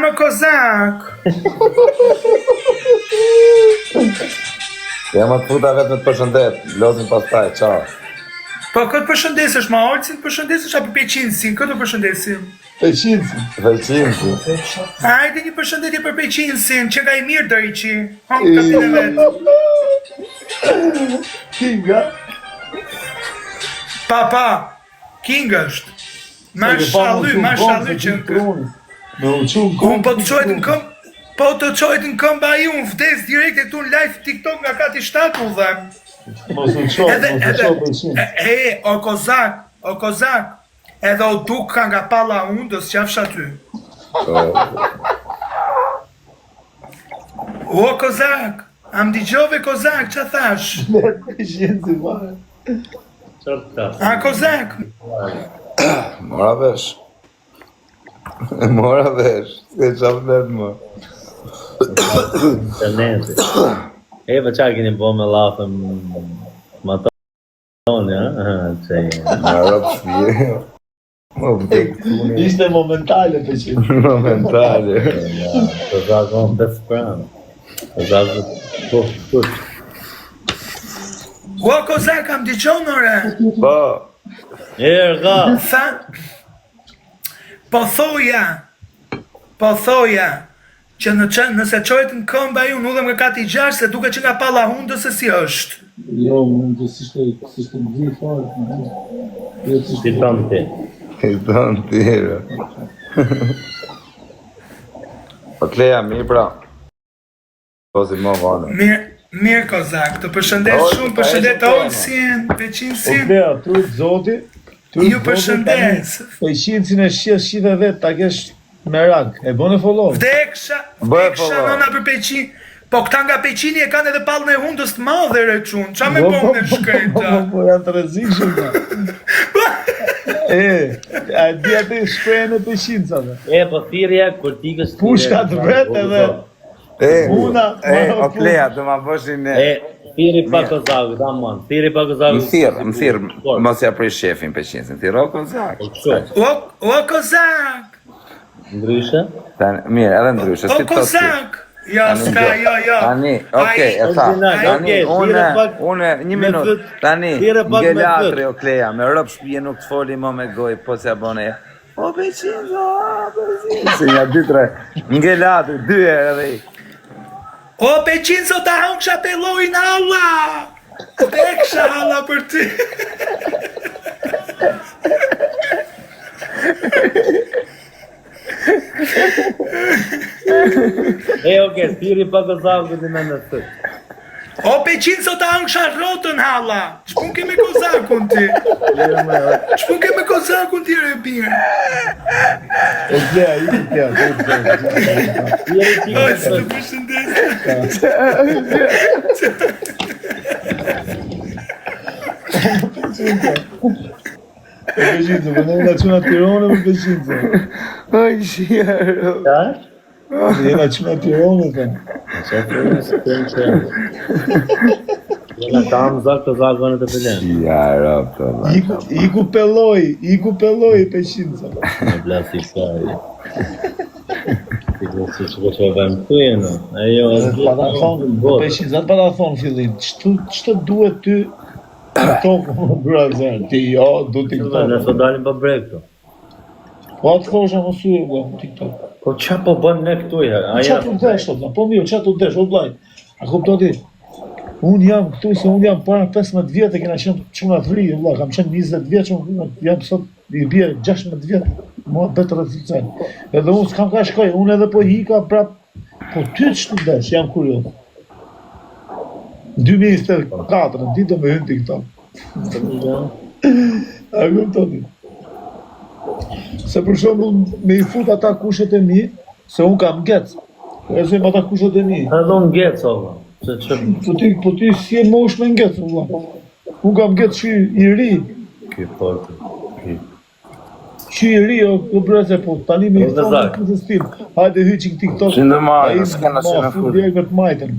më kozak. Jam atë futa vetë me të përshëndet, lozim pastaj, ciao. Po këtë përshëndesësh, ma Olcin përshëndesësh apo Peqinsin, këtë përshëndesim? Veçinci. Hajde një përshëndetje për Peqinsin, që ka i mirë do i qi. Hongë të pine vetë. Kinga? Pa, King është. Mashallu që unë po të qojtë në këmë, po të qojtë në këmë baju, unë vdes direkt e tu në live TikTok nga kati 7 u dhe. Mos u qojtë. O kozak, edhe o duk ka nga pala undës qafsh aty. O kozak, am digjove kozak, që thash? A kozak? Mora vesh, s'ke qafë net më. E, për qa keni po me lafën më tonë, ja? Në rëpë shpje. Më vdek të Ishte momentale për që. momentale. Të zakon të spranë. Të zakon të O kozak, am digjon ore? Po, Erga! Tha, po thoja, që nëse qojtë në këmba ju në udhem nga kati 6, se duke që nga pala hundës e si është. Jo, mund të s'ishte në gjithë farë. Si tonë ti. i tonë tjera. Po Kleja, mi pra. Po si më vanë. Mirë kozak, të përshëndet shumë, përshëndet Olsin, Peqinsin. Oklea, trujtë zoti. Ju përshëndes. Peqincin e shqita vetë, ta kesh me rag. E bëne follow. Vdeksha nëna për Peqin. Po këta nga Peqini e kanë edhe pallën e hundës të madhe reçun. Qa me bëmë në shkrejta? Po janë të rrezikshëm. A di atë shprehjen e Peqincave. Po thirrja kur tikës thirrja. Pushkat vetë edhe O Kleja, do ma bëshin ne. Thiri pa kozak, damon. Thiri pa kozak. Më thirë, mos ja prej shefin Peqinsin, thirë o kozak. O kozak! Ndryshe? Mirë, edhe ndryshe, si O kozak! Ja, s'ka, jo. Tani, okej, e tha. Tani, une, një minut. Tani, ngelatri o Kleja, me rëpë shpije nuk të foli më me goj, po se abone. O Peqinso, si nga ditre, ngelatri, 2 herë edhe i. O Peqinso ta hongësha pelojnë halla! Vdeksha halla për ty! Thiri pa kozak këtë në në të. O Peqinso ta hongësha rotën halla! Shpun ke me kozakun ti? Shpun ke me kozakun ti re birë? Oklea, i kja. Oj, së të përshëndes. Peqinco, për ne nga quna Tirone për Peqinco. Oj, shjerë. Qash? Ne nga quna Tirone, thënë. Qa të së të në që. Jena kam zak të zakonet e pëllen. Shjerë, për Iku peloj Peqinco. Në blasi kaj. Si që që vëmë të jenë. Ajo, Peqinco, atë pa ta thonë fillim, qëtë duhet ty në tokë më brazer, ti jo, du TikTok. Nësë dalim për brek të. Po atë thosha më suje në TikTok. Po qa po bën ne këtu e? Qa të desh, po mirë, qa të desh, o blaj. A kupto ti? Unë jam këtu se unë jam para 15 vjetë e kena qenë quna të ri, vëlla, kam qenë 20 vjetë, jam sot i bje 16 vjetë, mua betë rëzicen. Edhe unë s'kam ka shkoj, unë edhe po hika prap, po ty që të desh, jam kurios. 2024, ti do me hynë TikTok. A kupto ti? Se për shumë me i fut ata kushet e mi, se unë kam gecë. E se ata kushet e mi. Edhe unë gecë, ova. Po ti si e mosh me ngecë, vëlla. Unë kam gecë që i ri. Ky portë. Që i ri, o breze, po tani me i thonë në kushet stil. Hajde hyqin TikTok. Që në majë, s'kena që në fut djerë me të majtën.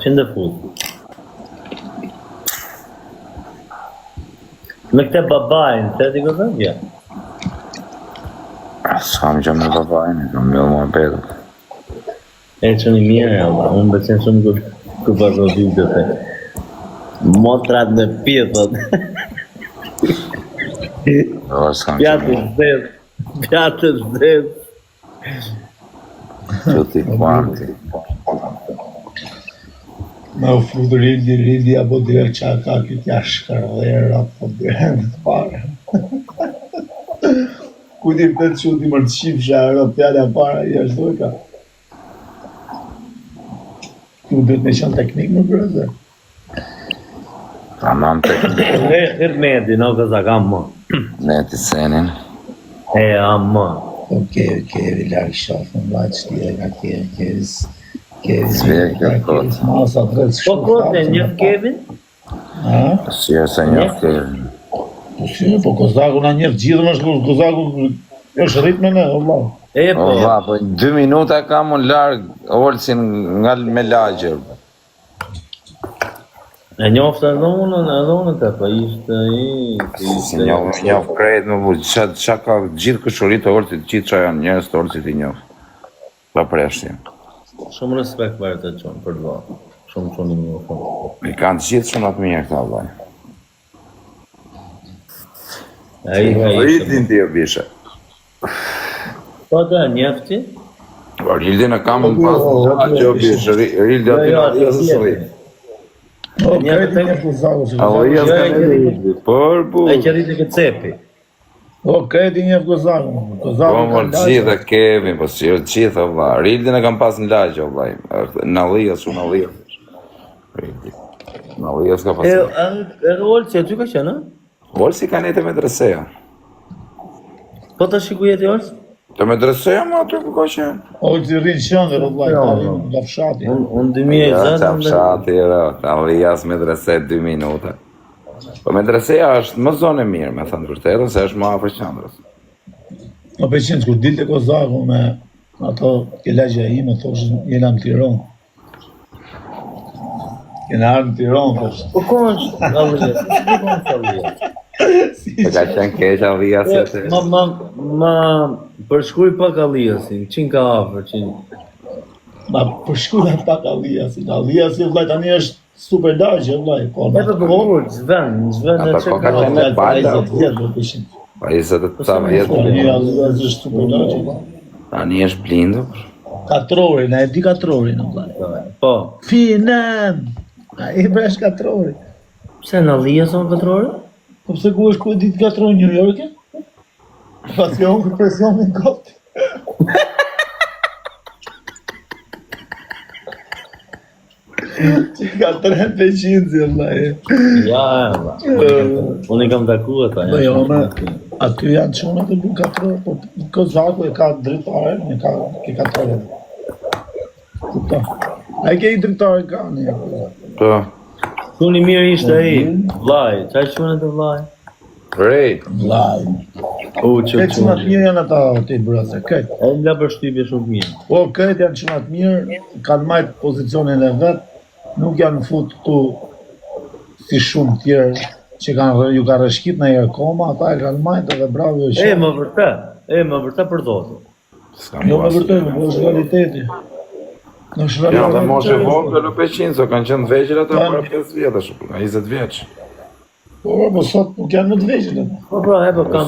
Qëndë fut? Me këte babajnë, të di këtë gjë? S'kam që me babajnë, kam me më petët. E që një mirë, Allah, unë bëqen shumë ku përdo video të. Motrat me pjetët. Pjatës zez. Që ti kvanti. Me u frutë rindi, apo dire qa ka këtë jashkër dhe apo dire në të pare. Ku ti për të që ti mërë të shifësha, pjale para, jashtë dojë ka. Ku dhe të me qënë teknik në brëzë. Tamam teknik. Hërë medi, në këza kam më. Ne ti senin. E, amma. Kevi lakë shafën, laqë tjera ka kevis. Zvijek e kot. Masa të rëtë Po shumë. kote, njëf Kevin? Si e se njëf Kevin. Po Kozaku na njëfë gjithë më shku, Kozaku është ritme në, Allah. E, po. Ova, po 2 minuta kam unë largë Olsin nga me lagjër. E njoftë edhe unë të, po ishte Si njofë krejt më vujtë, qa ka gjithë këshurit të Olsit, gjithë qa janë njërës të Olsit i njofë. Pa preshtin. Shumë respekt për të qonë, për të varë. Shumë i njoftë. I kanë gjithë shumë atë mirë këta vllaj. Rritin ti o bishe. Po të njefti? Rildin e kam në pasë në që o bishe, Rildin aty në rrës së rritin. O, krejti një Kozaku që Alija s'ka në rritin, për bu. E që rritë këtë cepi. O, krejti një Kozaku. Po më gjithë e Kevin, po si gjithë o vllaj. Rildin e kam pasë në lagje o vllaj. Në Alija, su në Alija. Rildin. Në Alija s'ka pasë. E rolë që aty ka qenë, Olsi ka nete me dreseja. po të shiku jeti orës? Të me dreseja ma aty ku ka qenë. O, që rinë qëndër, o, vlaj, nga fshati. Unë Ja, 2020... qa fshati, Alijas me dreset 2 minuta. Po me dreseja është më zonë e mirë, me thënë vërtetën, se është më afër qendrës. O, pe qëndë, kur dilte Kozaku me ato kelagja ime, thoshën, jena në Tiranë. Jena arë në Tiranë, thoshën. Po ko është Alija? Si ko është Alija? Të ka qenë keq Alijas e të... Ma përshkruj pak Alijasin, qënë ka afer, qënë... Ma përshkullën pak Alijasin. Alijasin, vlaj, tani është super lagje, vlaj. Po, E për përgjur, zven e Ata që po ka qenë me bajta. 20 vjetë, po, përshin. Pa 23 Po, vjetë. një Alijas është super lagje, vlaj. Tani është blindur. Katrori, na e di katrori, në vlaj. Po, Finem! A i bresh katrori. pse në Alija son këtërore? Po pse ku është ku e ditë katrori New Yorke? Pas ka unë për presionin kopti. Që ka 3% vlaj. Ja, unë i kam taku ata. Po jo, me aty janë qone të bu katrori, po Kozaku e ka dritare, e ke katrori. Kupta. A i ke i dritare ka një. Po. Kuni mirë ishte ai, vlaj, qaj qune të vlaj? Rej. Vlaj. Këtë qunat mirë janë ata ti braze, këtë. E më la përshtypje shumë mirë. Po, këtë janë qunat mirë, kanë majtë pozicionin e vetë, nuk janë fut këtu si shumë tjerë që ju ka rëshkit në jërë koma, ata e kanë majtë edhe bravo e shumë. Më vërtet për zotë. Jo me vërtet, po është realiteti. Në është Ja, dhe realiteti. moshe vogël o peqinso, kanë qenë vegjër ata para 5 vjetësh, nga 20 vjeç. Po sot nuk janë më të vegjën. Po pra, kam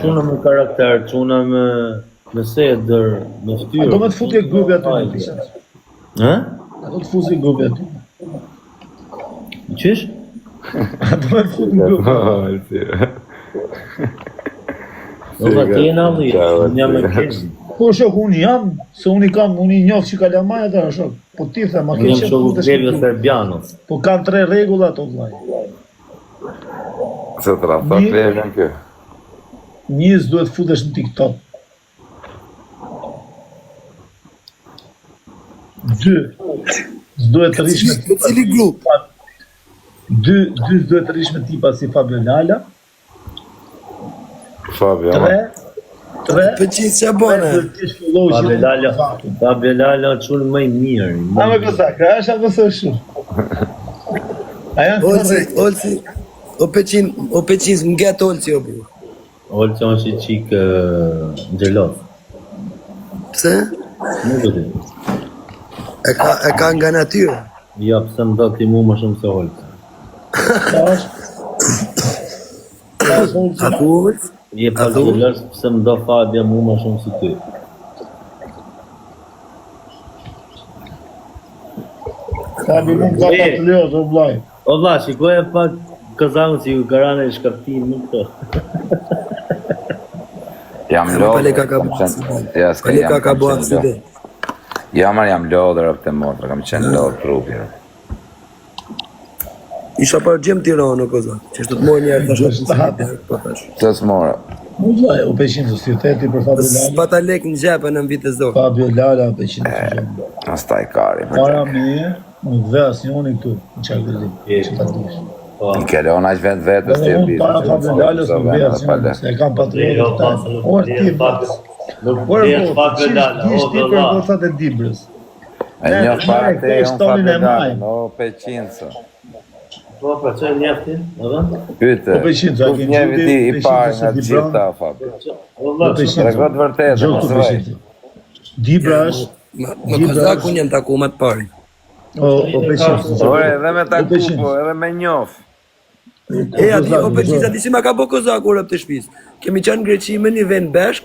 quna me karakter, quna me sedër, me ftyrë. Do me të futje grupi aty në pisën. Hë? Do të fuzi grupi aty. Qysh? Do me të futi grupi. Do të tjena Alija, unë jam e kezi. Po shok, unë jam, se unë i njofë që kalamaj atë, shok. Po ti the, ma Unë ke jam qenë shoku futesh grevjë këtu. serbianës. Po kanë 3 rregulla ato vllaj. Se të rafta klevën kjo. Njës duhet futesh në TikTok. 2. S'duhet të rish me tipa. Cili grup? 2 s'duhet të rish me tipa si Fabio Lala. Fabio, 3. Pëqin që bone? Fabio Lala qunë më i mirë. A me kësa, ka është apo së shumë? A janë të rregulla. Olsi, O peqin s'mget Olci o bu. Olci është i qik gjelos. Pse? Nuk e di. E ka nga natyrë. Ja, pse më do ti mu më shumë se Olci. A ku Olci? Je pa gjelos, pse më do Fabia mu më shumë si ty. Fabi nuk ka pa të leo të vlaj. O vlla, shikoj e pak Kazangu si ju garane e shkaptin, nuk të. Jam lodhër. Pale ka bo aksident. Jam lodhër për të motra, kam qenë lodhër trupi. Isha për gjem Tiranë o Kozak, që shtu të mojë njerë të shkaptin. Të s'mora. Nuk vlaj, o peqin të stjoteti për Fabio Lala. Pata lek në gjepë në mbitë zdo. Fabio Lala, o peqin të gjemë. Astaj kari. Para me, nuk dhe asë njoni këtu, në qakëllim, që ta dish. I kelon aq vetës të unë para Fabio Lalës nuk dhe asë njoni, se e kam patriotë të tajnë. O është ti bërës. Nuk vjes Fabio Lala, o Ishti për gocat e Dibrës. E një farë të unë Fabio Lalën, o peqinëso. Po, pra që e njeftin, edhe? Pyte, nuk njemi ti i parë nga gjitha, Fabio. Regot vërtetë, më së vajtë. Dibra është... Më Kozak unë jem taku më të pari. O peqinës. Ore, edhe me taku, po, edhe me njof. E, o peqinës, ati si ma ka bo Kozak urëp të shpis. Kemi qenë në Greqi me një vend beshk,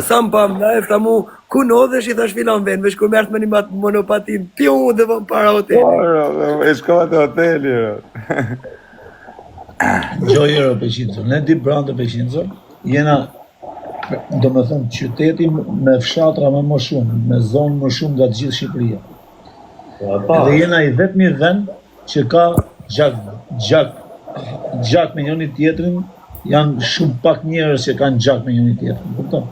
sa më pa më lajf, ta mu ku nodhesh i thash filan vend, veç kur mërët me një monopatin, pion dhe vëm para hoteli. E shkova të hoteli, Gjojër o peqinëso, ne di brandë të peqinëso, jena, do me thëmë, qyteti me fshatra më shumë, me zonë më shumë nga gjithë Shqipëria. Dhe jena i vetëmi vend që ka gjak me njëni tjetrin, janë shumë pak njerëz që kanë gjak me njëni tjetrin, kupton?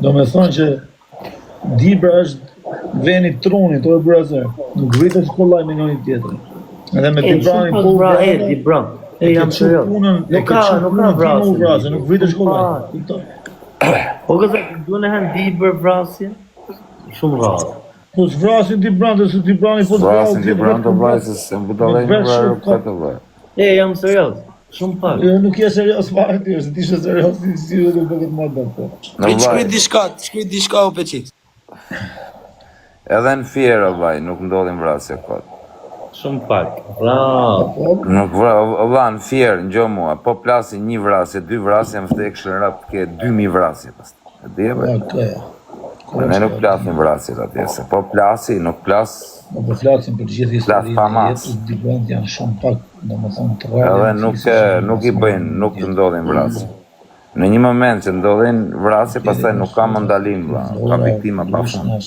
Do me thonë që Dibra është veni trunit, o e brazer, nuk vritet shkollaj me njëni tjetrin. Edhe me Dibrani po Dibran. E jam serios. Nuk ka vrasje, nuk vritet shkollaj, kupton? O këzak, duhen e hanë Dibër vrasje? Shumë rrallë. Po s'vrasin Dibran, dhe se Dibrani po t'vrasë. Vrasin Dibran të vrasë, se më budalej në vrarë këtë vërë. E, jam serios. Shumë pak. Jo, nuk je serios fare ti, se ti ishe serios, si ju nuk bëgët më dërë po. Shkryt dishka o peqit. Edhe në fjerë, vaj, nuk ndodhin vrasje këtë. Shumë pak. Bravo. Nuk vla në fjerë, në gjo mua, po plasi një vrasje, 2 vrasje, më shte e këshën rap, ke 2000 vrasje pas. E di e bëj? Ne nuk plasin vrasjet atje, se po plasi, nuk plas... Po flasin për gjithë historinë e jetës, Dibrand janë shumë pak, do më thonë të rrallë... Edhe nuk i bëjnë, nuk të ndodhin vrasje. Në një moment që ndodhin vrasje, pastaj nuk ka mandalim, ka viktima pa shumë.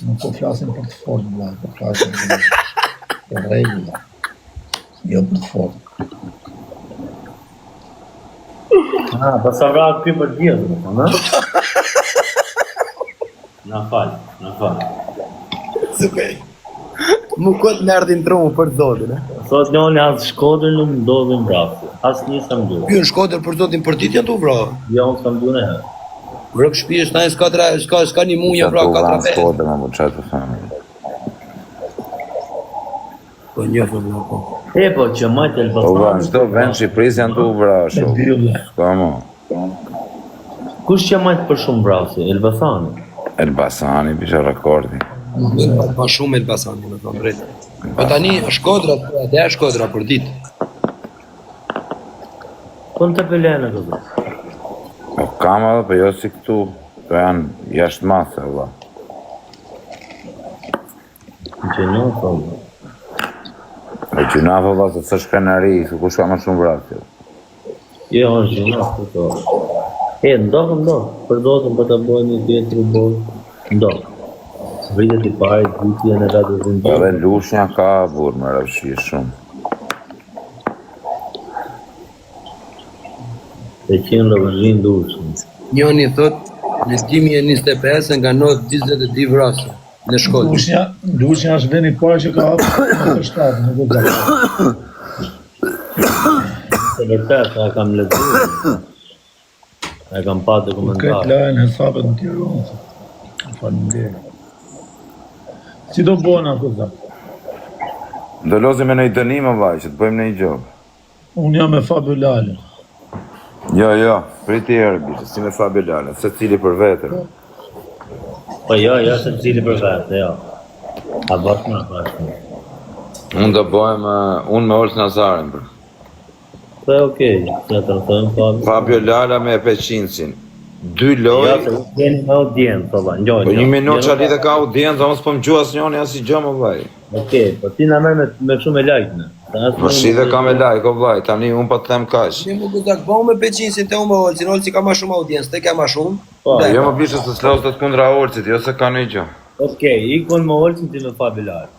Nuk po flasin për të fort, po flasin për regula, jo për të fort. Pasa vrat për për djetë, në? Na falë. Super. Mu këtë në ardhin trumë për zotin, e? Sot njoni asë Shkodër nuk ndodhin vrasje. Asë një së më duhe. Pjo në Shkodër për zotin për dit janë të vrahë. Jo, unë së më duhe e. Rëk shpi është tajnë s'ka një munja vra 4 vete. Shkodër më buqetë të fami. Po njëfë vla po. E po që majtë Elbasan... Po vla, në shto vend Shqipëris janë të vrashe. Ska mo. Kush që majtë për shumë vrasje? Elbasani? Elbasani, bisha rekordi. Ma shumë Elbasani, me thonë drejtë. Po tani Shkodra, dhe Shkodra për ditë. Po në të pëllene këtë? Po kam edhe, për jo si këtu, të janë jashtë masë, vla. Gjenafa, vla. E gjenafa, vla, se të shkenari, se kush ka më shumë vrasje. Jo, është gjenafa, të. E, ndohë, për dotën për të bojnë një tjetëri bojnë, ndohë. Vritet i pari, vitjen e ratë të ndohë. Edhe lushnja ka burë, më rëvshi shumë. E qenë rëvëzhin lushnjë. Njoni thot, në 2025 nga not 22 vrasje në Shkodër. Lushnja është veni parë që ka hapë në shtatë, në do gjatë. Se vërtet, e kam lezuar. E kam pa të komentarë. Këtë lajnë hesapet në Tiranë, falem dhe. Si do bona, këtë? Ndëlozim me në i dënim, vaj, që të bëjmë në i gjobë. Unë jam me Fabio Lale. Jo, priti herë, bishë, si me Fabio Lale, se cili për vetër. Po jo, se cili për vetë, jo. A bashkë më. Unë do bëjmë, unë me Olës Nazarin, bërë. Po e okej, se të rëtojmë Fabio. Fabio Lala me Peqinsin. 2 lojë. Ja, se jeni me audiencë, po ba, njoj. Po 1 minutë që alite ka audiencë, unë s'po më gjua së njoni asë i gjë më vaj. Okej, po ti na merr me shumë like-në. Po shi dhe ka me like, o vaj, tani unë pa të them kash. Ne më guzak, bëhu me Peqinsin të unë me Olcin, Olci ka ma shumë audiencë, te ka ma shumë. Po, Jo më bishë se s'los të kundra Olcit, jo se ka në i gjë. okej, ikon me Olcin ti me Fabio Lale.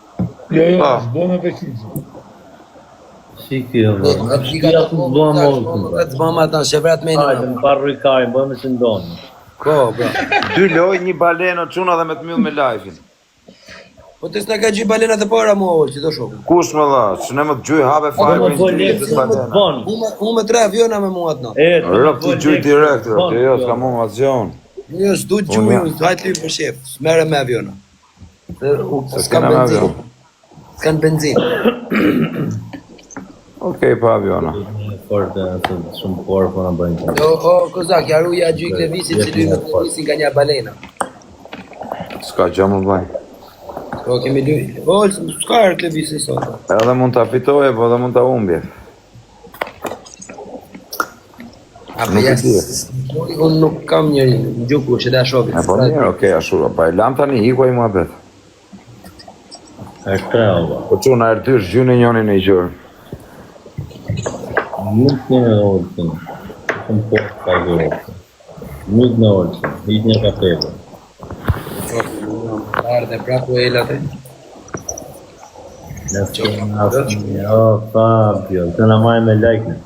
Jo, s'bo me Peqinsin. Shiki, jo, bërë. Shkia të bëhem Olcin. Të bëhem ata, shevrat me Hajde, më parë rikajnë, bëhem e që ndonë. Po, bra. 2 lojë, 1 baleno, quna dhe me të mjëllë me live-in. Po të s'na ka gjy balenat e para mua Olci, do shoku. Kush më dha, që ne më të gjuj habe Po fajnë më me bëj një lekë, të balena. bon. Unë me 3 aviona me mua atë. Rëp të gjuj direkt, rëp, jo, s'ka mu ma zion. Jo, s'du të gjuj, hajt lyp për shef, s'mere me aviona. S'kan kena me benzin. avion. S'kan benzin. Okej, pa aviona. Forte, shumë porë, po në bëjnë. O, Kozak, jaru ja gjy Klevisit që lyp me Klevisin nga një balena. S'ka gjë më vaj. Po, kemi lyp. Olci, s'ka erë Klevisin sot. Edhe mund të fitoje, po edhe mund të umbje. Apo jas, unë nuk kam një gjuku që da shokit. E po mirë, okej, ashura, pa e lam tani, hikuaj mua bet. E shtre, ova. Po quna e rëtysh gjynë e njoni në i gjërë. Nuk një me Olcin. Shumë porë ka gjë Olcin. Nuk në Olcin, hiq një kafeve. Ardhe prapu e elate. Jo, Fabio, të në maj me like-në.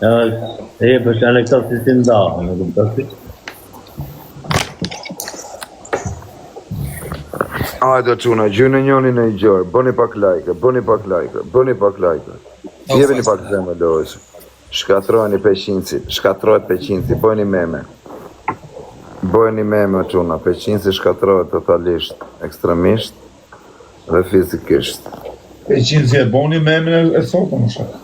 E, për që anë këto si si ndahë, në këmë si. Hajde quna, gjynë e njoni në i gjërë, bëni pak like, bëni pak like, bëni pak like. Jeveni pak zemë lojës. Shkatrojni Peqinci, shkatrojt Peqinci, bëjni meme. Bëjni meme quna, Peqinci shkatrojt totalisht, ekstremisht dhe fizikisht. Peqinsi e boni memin e sotë në shak.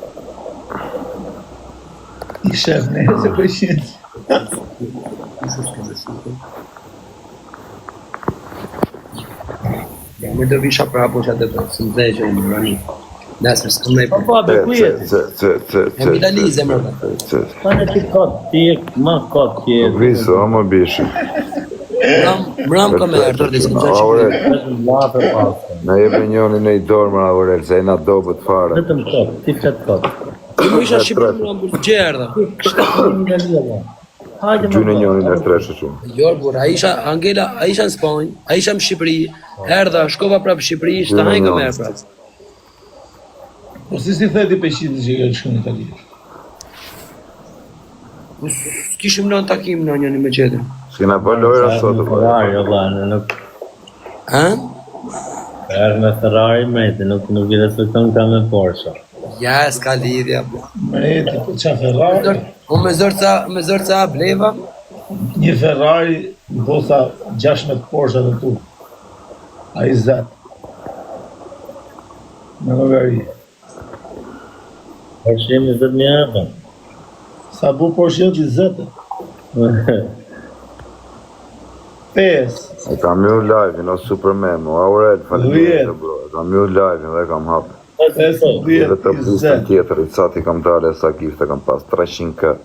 I shef ne se Peqinsi. Më do visha prapu që atë të së më dhe që unë më rani. Nesër s'këm nej për. Fabio, ku jetë? E Vitalize më rani. Ta në ti kotë, ti e ma kotë që jetë. Viso, o më bishë. Mram ka me ardhër dhe s'këm dhe që Aurel, Vetëm lafe pasë. na jebe njoni në i dorë më Aurel, se e na dobët fare. Vetëm kotë, ti fletë kotë. ti më isha Shqipër më më gjerë dhe. Gjynë e njoni në treshe shumë. Jorë, bur, a isha Angela, a isha në Spanjë, a isha në Shqipëri, erdha, shkova prapë Shqipëri, shta hajnë ka me erë prapë. Po si theti Peqinsi që ka shku në Itali? Kishim në takim në njëni me qetin. S'kena për lojra sotë, Ferrari, jo vane, nuk Ha? erë me Ferrari mrejti, nuk i respekton ka me Porsche. Ja, s'ka lidhja, bu. Mreti, po qa Ferrari? Unë me zërë ca bleva, Një Ferrari në posa 16 Porsche dhe tu. A i zetë. Në logari. Porsche jemi 20.000 euro. Sa bu Porsche jetë i zetë. 5. E kam ju live-in, o Superman, o Aurel, faleminderit bro, e kam ju live-in dhe kam hapë. 5, Dhe të 10, pustën 20. tjetër, i cati kam tale, sa kifte kam pas 300k.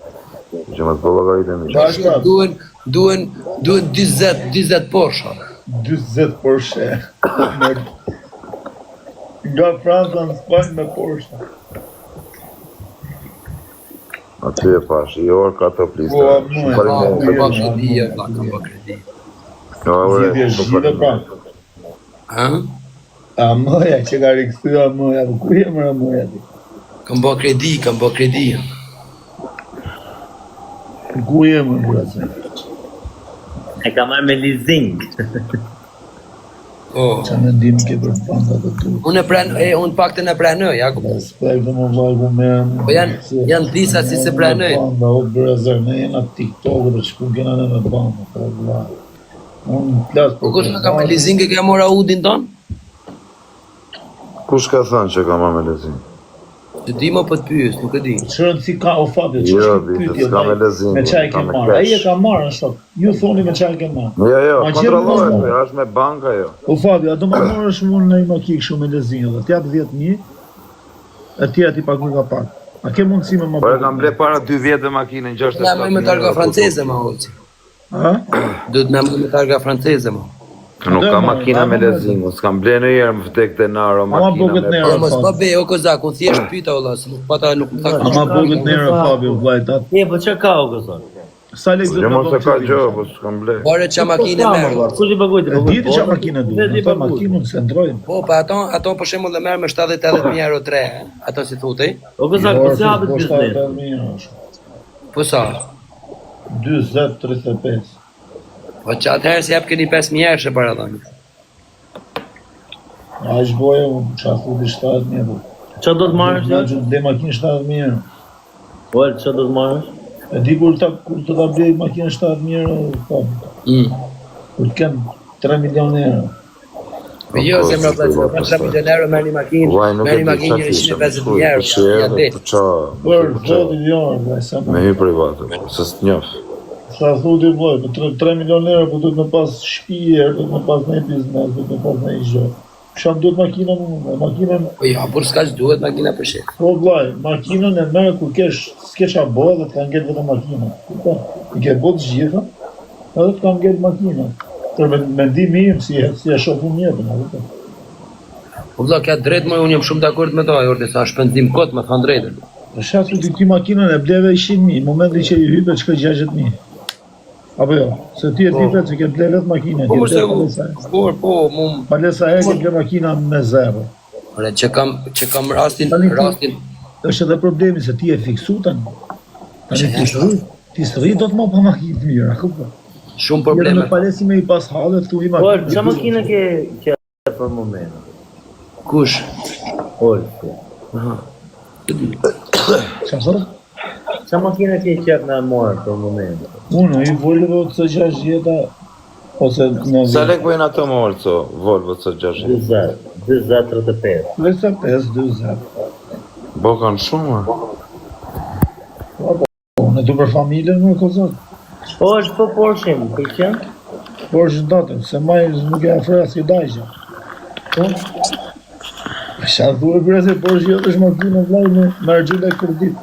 Që më të bëllagarit e mi. Bashka, duen 20 Porsche. 20 Porsche. Nga Franca në Spanjë me Porsche. Aty e pash, i orë ka të plista. Po, Shumë Kam faleminderit. bë kredi, e vla, kam bë kredi. Jo, Aurel, Zhidje shumë zhjide pra. faleminderit. Ha? A mëja që ka rikëthyra mëja, po ku jemë në mëja ti? Kam bë kredi. Ku jemë në brase? E ka marrë me leasing. Oh. Qa në ndim ke për banka të tu? Unë pakten e pranoj, Jakub. Respekt dhe më vajgu me janë. Po janë disa si se pranoj. Banda, o brazer, ne jena TikTok dhe që ku kena në me banda, po vla. Unë plas Po kush në kam leasing e ka mora Audin ton? Kush ka thënë që ka marrë me lezim? Të di më për të pyes, nuk e di. Çfarë si ka o Fabio, Jo, ç'është bitë, pyetje? s'ka me lezim. Me çaj ke ka me marrë. Ai e cash. ka marrë shok. Ju thoni me çaj ke marrë. Jo, Ma kontrollohet, gjemë është me banka jo. O Fabio, a do më marrësh mua në një makikë kështu me lezim, dhe t'jap 10.000, e ti ati paguaj ka pak. A ke mundësi me më Po e kam ble para 2 vjetë makinën 67. Na më targa franceze më hoci. Ha? Do të na më targa franceze më. Nuk ka makina me lezim, s'kam ble në herë më vdek denaro makina buket me në Po herë. mos pa be o kozak, unë thjesht pyeta valla, se nuk pata nuk më tha. Ama buket në herë Fabio, vllajt. Po çka ka o gëzon? Sa lekë do Jo të mos e ka gjë, po s'kam ble. Ore ç'a makinë merr. Kush i paguaj ti? Di ti çfarë makina duhet? Ato makinën se ndrojnë. Po, pa ato për shembull e merr me 70-80 mijë euro 3, ato si thutej. O gëzon, po si hapet biznes? Po sa? 40-35. Po që atëherë si jap keni 5.000 euro që para dhënë. A është boje, çfarë thotë 70.000 euro. Çfarë do të marrësh? Na gjë dhe makinë 70.000 euro. Po çfarë do të marrësh? E di kur të ta blej makinë 70.000 euro, po. Kur të kem 3 milionë euro. Po jo, zemra vëllai, me 3 milionë euro merr një makinë, merr një makinë 150.000 euro. Ja det. Për zotin jon, sa Me hy private, se s'njoh. sa thotë vllai, për 3 milionë euro po duhet më pas shtëpi, duhet më pas një biznes, duhet më pas një gjë. Sham duhet makinën, Po jo, por s'ka që duhet makina për shek. po vllai, makinën e merr kur s'ke çabo dhe të kanë ngel vetëm makinën. Po, i ke bot gjitha, edhe të kanë ngel makinën. Për mendimi im si e shoh unë jetën, a kupton? Po vëlla, ka drejt më, unë jam shumë dakord me to, Jordi, sa shpenzim kot, me thënë drejtën. Për shkak se ti makinën e bleve 100.000, në momentin që i hype çka 60.000. Apo jo, se ti e di vetë se ke ble vetë makinën, Po ke mos e ble po, mu. palesa e ke ble makina me zero. Ore, që kam rastin, Është edhe problemi se ti e fiksu tani. Ti s'rri do të më pa makinë të mira, kupton? shumë Jetën probleme. me palesi me i pas hallet, tu i Po makinë. çfarë makinë ke për moment? Kush? Olsi. Aha. Çfarë thotë? Çfarë makinë ke qef në morë për moment? Unë, i Volvo C60 ose në Sa lek bëjnë ato më orco, Volvo C60? 20-35. 25-20. Bo kanë shumë, Në du për familjen më kozot. Po është po Porsche, pëlqen? Por është datën, se maj nuk e afre as i dajgja. Po? Sa duhe breze, por është jetë është makinë vlaj me argjile kredit.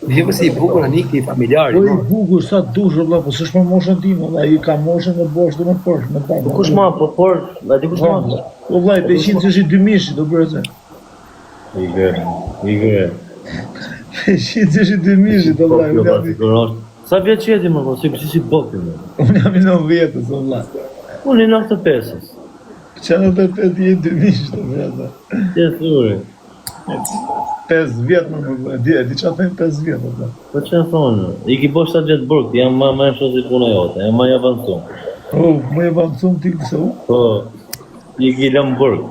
Jo si i bukur anik i familjari. Po i bukur sa dush, vëlla, po s'është me moshën tim, vëlla, i ka moshën e bosh dhe me Porsche, me ta. Kush ma, po Porsche, a di kush ma? Po vlaj, 500 që është i 2000, do breze. I gërë. 500 që është i 2000, do vlaj. Sa vjetë që jeti më, po, si bokin, më? Unë jam i 90, do vlaj. Unë i 95-ës. Që në të 5 i 2000, do breze. Të thuri. 5 vjetë më vlaj, di që atë 5 vjetë, do vlaj. Po që në thonë, i ki bosh sa gjithë burg, jam ma e shosi puna jote, jam ma e avancum. Më e avancum ti këse u? Po, i ki lëm burg.